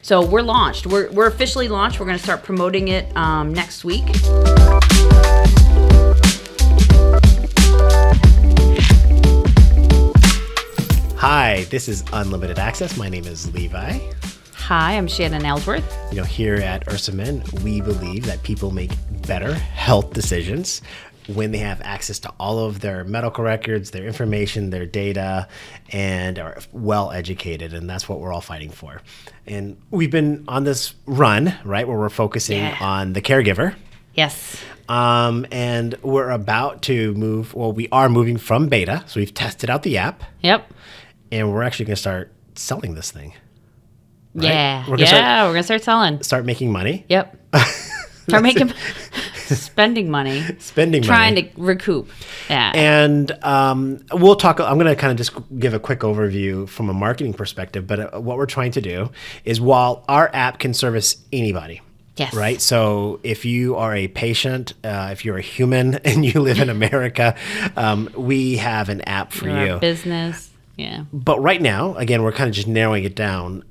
So we're launched. We're officially launched. We're going to start promoting it next week. Hi, this is Unlimited Access. My name is Levi. Hi, I'm Shannon Ellsworth. Here at Ursamin, we believe that people make better health decisions when they have access to all of their medical records, their information, their data, and are well educated. And that's what we're all fighting for. And we've been on this run, right, where we're focusing on the caregiver. Yes. And we're about to move, we are moving from beta. So we've tested out the app. Yep. And we're actually going to start selling this thing. Right? Yeah. We're going to start selling. Start making money. Yep. Start making, spending money. Trying to recoup. Yeah. And we'll talk, I'm going to kind of just give a quick overview from a marketing perspective. But what we're trying to do is while our app can service anybody. Yes. Right. So if you are a patient, if you're a human and you live in America, we have an app for you. A business. Yeah. But right now, again, we're kind of just narrowing it down.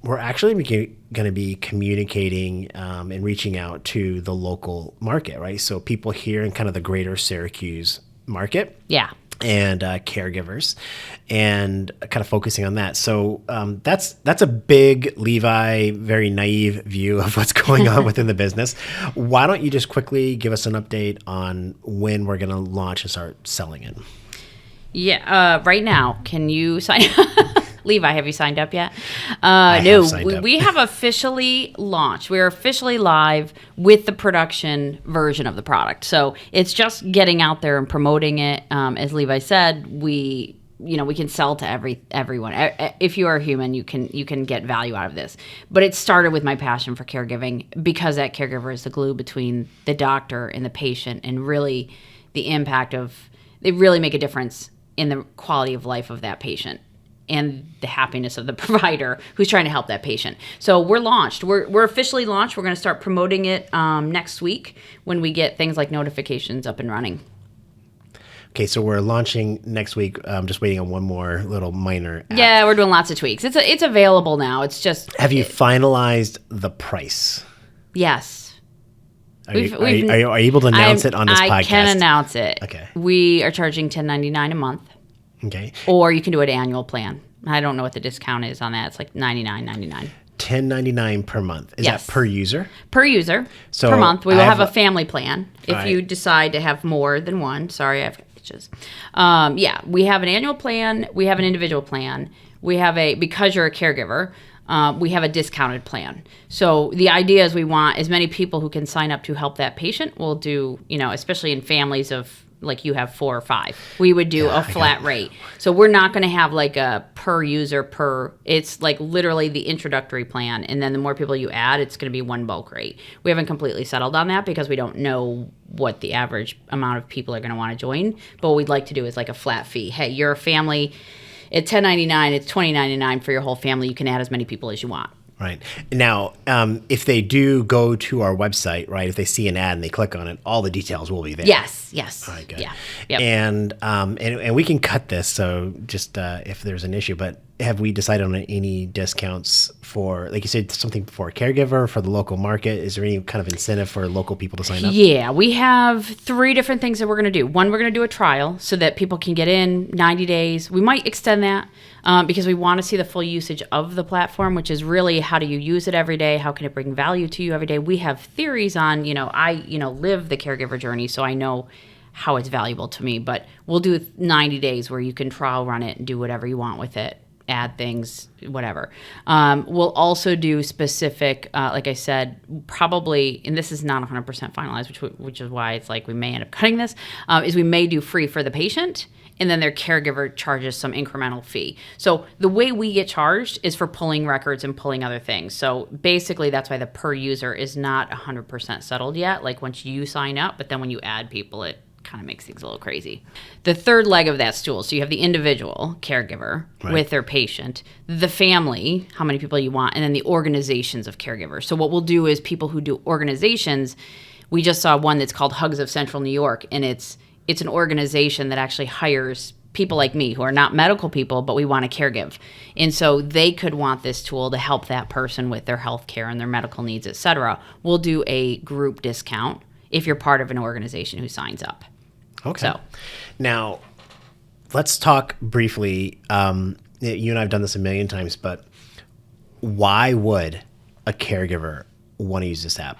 We're actually going to be communicating and reaching out to the local market, right? So people here in kind of the greater Syracuse market. Yeah. And caregivers, and kind of focusing on that. So that's a big Levi, very naive view of what's going on within the business. Why don't you just quickly give us an update on when we're going to launch and start selling it? Yeah, right now, can you sign Levi, have you signed up yet? We have officially launched. We're officially live with the production version of the product. So it's just getting out there and promoting it. As Levi said, we can sell to everyone. If you are a human, you can get value out of this. But it started with my passion for caregiving, because that caregiver is the glue between the doctor and the patient, and really the impact of, they really make a difference in the quality of life of that patient and the happiness of the provider who's trying to help that patient. So we're launched. We're officially launched. We're going to start promoting it next week when we get things like notifications up and running. Okay, so we're launching next week. I'm just waiting on one more little minor app. Yeah, we're doing lots of tweaks. It's available now. It's just... Have you finalized the price? Yes. Are you able to announce it on this podcast? I can announce it. Okay. We are charging $10.99 a month. Okay. Or you can do an annual plan. I don't know what the discount is on that. It's like $99.99. $10.99 per month. Is that per user? Per user. So per month. We will have a family plan if you right. decide to have more than one. Sorry, I've got itches. We have an annual plan. We have an individual plan. We have because you're a caregiver, we have a discounted plan. So the idea is we want as many people who can sign up to help that patient. We'll do, especially in families of, like you have 4 or 5, we would do a flat rate. So we're not going to have like a per user it's like literally the introductory plan. And then the more people you add, it's going to be one bulk rate. We haven't completely settled on that because we don't know what the average amount of people are going to want to join. But what we'd like to do is like a flat fee. Hey, you're a family. At $10.99, it's $20.99 for your whole family. You can add as many people as you want. Right. Now, if they do go to our website, right, if they see an ad and they click on it, all the details will be there. Yes. All right, good. Yeah. Yep. And we can cut this, so just if there's an issue, but have we decided on any discounts for, like you said, something for a caregiver, for the local market? Is there any kind of incentive for local people to sign up? Yeah, we have 3 different things that we're going to do. One, we're going to do a trial so that people can get in 90 days. We might extend that because we want to see the full usage of the platform, which is really how do you use it every day? How can it bring value to you every day? We have theories on, I live the caregiver journey, so I know how it's valuable to me. But we'll do 90 days where you can trial run it and do whatever you want with it. Add things, whatever. We'll also do specific, like I said, probably, and this is not 100% finalized, which is why it's like we may end up cutting this, is we may do free for the patient, and then their caregiver charges some incremental fee. So the way we get charged is for pulling records and pulling other things. So basically that's why the per user is not 100% settled yet, like once you sign up, but then when you add people, it kind of makes things a little crazy. The third leg of that stool, so you have the individual caregiver with their patient, the family, how many people you want, and then the organizations of caregivers. So what we'll do is people who do organizations, we just saw one that's called Hugs of Central New York, and it's an organization that actually hires people like me who are not medical people, but we want to caregive. And so they could want this tool to help that person with their health care and their medical needs, et cetera. We'll do a group discount if you're part of an organization who signs up. Okay. So now let's talk briefly. You and I have done this a million times, but why would a caregiver want to use this app?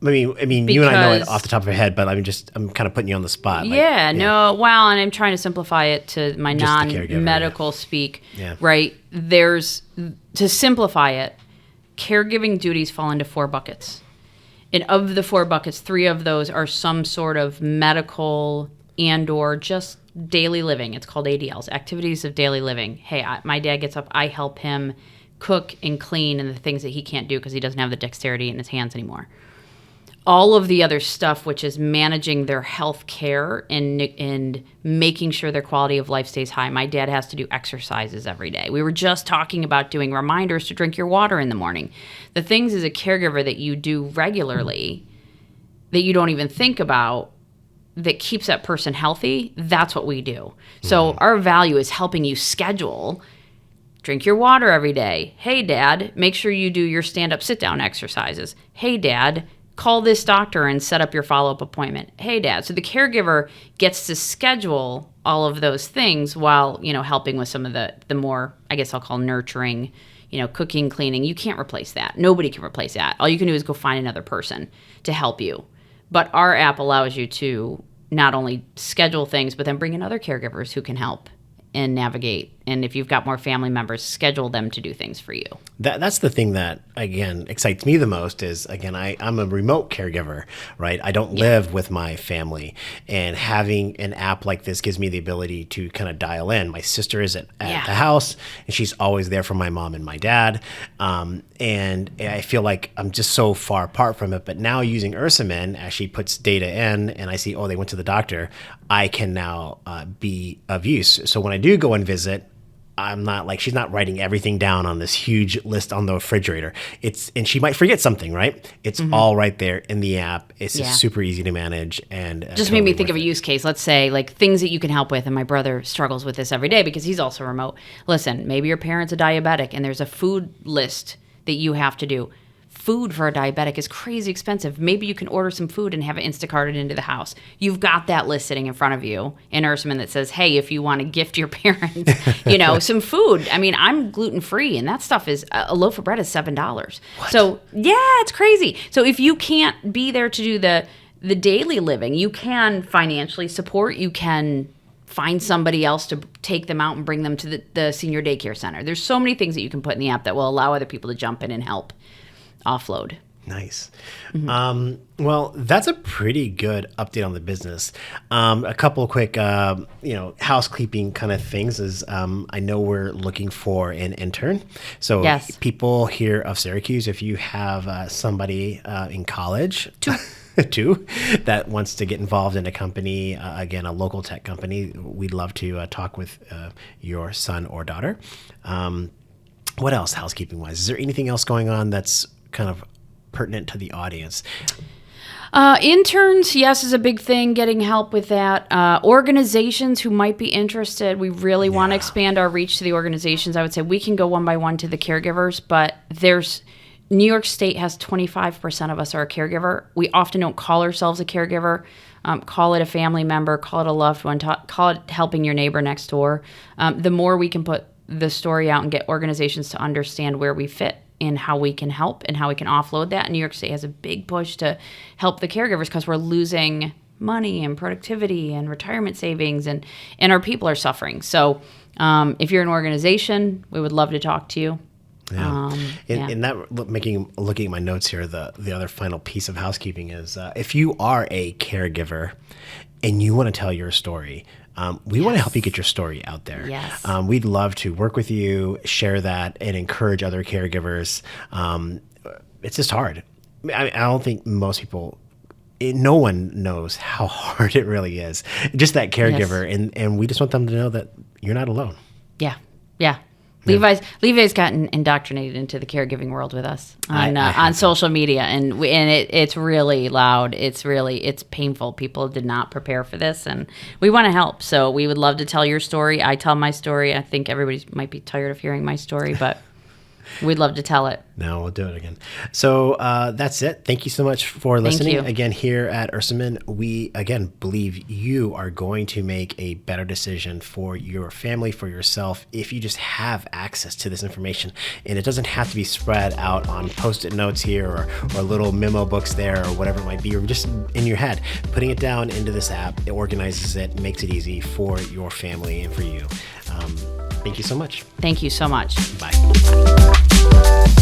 I mean, you and I know it off the top of your head, but I'm kind of putting you on the spot. No, well, and I'm trying to simplify it to my non-medical speak, right? To simplify it, caregiving duties fall into 4 buckets. And of the 4 buckets, 3 of those are some sort of medical and or just daily living. It's called ADLs, activities of daily living. Hey, my dad gets up, I help him cook and clean and the things that he can't do because he doesn't have the dexterity in his hands anymore. All of the other stuff, which is managing their health care and making sure their quality of life stays high. My dad has to do exercises every day. We were just talking about doing reminders to drink your water in the morning. The things as a caregiver that you do regularly that you don't even think about that keeps that person healthy, that's what we do. So our value is helping you schedule, drink your water every day. Hey, Dad, make sure you do your stand-up, sit-down exercises. Hey, Dad, call this doctor and set up your follow-up appointment. Hey, Dad. So the caregiver gets to schedule all of those things while, helping with some of the more, I guess I'll call nurturing, cooking, cleaning. You can't replace that. Nobody can replace that. All you can do is go find another person to help you. But our app allows you to not only schedule things, but then bring in other caregivers who can help and navigate. And if you've got more family members, schedule them to do things for you. That's the thing that, again, excites me the most is, again, I'm a remote caregiver, right? I don't live with my family. And having an app like this gives me the ability to kind of dial in. My sister is at the house, and she's always there for my mom and my dad. And I feel like I'm just so far apart from it. But now using Ursamin, as she puts data in and I see, they went to the doctor, I can now be of use. So when I do go and visit, I'm not like, she's not writing everything down on this huge list on the refrigerator. And she might forget something, right? It's all right there in the app. It's just super easy to manage. And just totally made me think of a use case. Let's say like things that you can help with. And my brother struggles with this every day because he's also remote. Listen, maybe your parent's a diabetic and there's a food list that you have to do. Food for a diabetic is crazy expensive. Maybe you can order some food and have it Instacarted into the house. You've got that list sitting in front of you in Ursamin that says, hey, if you want to gift your parents, some food. I mean, I'm gluten-free, and that stuff is, a loaf of bread is $7. What? So, it's crazy. So if you can't be there to do the daily living, you can financially support, you can find somebody else to take them out and bring them to the senior daycare center. There's so many things that you can put in the app that will allow other people to jump in and help offload. Nice. Well, that's a pretty good update on the business. A couple of quick, housekeeping kind of things is I know we're looking for an intern. So people here of Syracuse, if you have somebody in college, two, that wants to get involved in a company, again, a local tech company, we'd love to talk with your son or daughter. What else housekeeping wise? Is there anything else going on that's kind of pertinent to the audience? Interns, yes, is a big thing, getting help with that. Organizations who might be interested, we really want to expand our reach to the organizations. I would say we can go one by one to the caregivers, but New York State has 25% of us are a caregiver. We often don't call ourselves a caregiver. Call it a family member, call it a loved one, call it helping your neighbor next door. The more we can put the story out and get organizations to understand where we fit and how we can help and how we can offload that. And New York State has a big push to help the caregivers because we're losing money and productivity and retirement savings and our people are suffering. So if you're an organization, we would love to talk to you. In that, looking at my notes here, the other final piece of housekeeping is if you are a caregiver and you want to tell your story, we want to help you get your story out there. Yes. We'd love to work with you, share that, and encourage other caregivers. It's just hard. I don't think most people, no one knows how hard it really is. Just that caregiver, and we just want them to know that you're not alone. Yeah. Levi's gotten indoctrinated into the caregiving world with us on social media, and it's really loud. It's painful. People did not prepare for this, and we want to help. So we would love to tell your story. I tell my story. I think everybody might be tired of hearing my story, but we'd love to tell it. No, we'll do it again. So that's it. Thank you so much for listening. you. Again, here at Ursamin, we, again, believe you are going to make a better decision for your family, for yourself, if you just have access to this information. And it doesn't have to be spread out on Post-it notes here or little memo books there or whatever it might be, or just in your head. Putting it down into this app, it organizes it, makes it easy for your family and for you. Thank you so much. Thank you so much. Bye.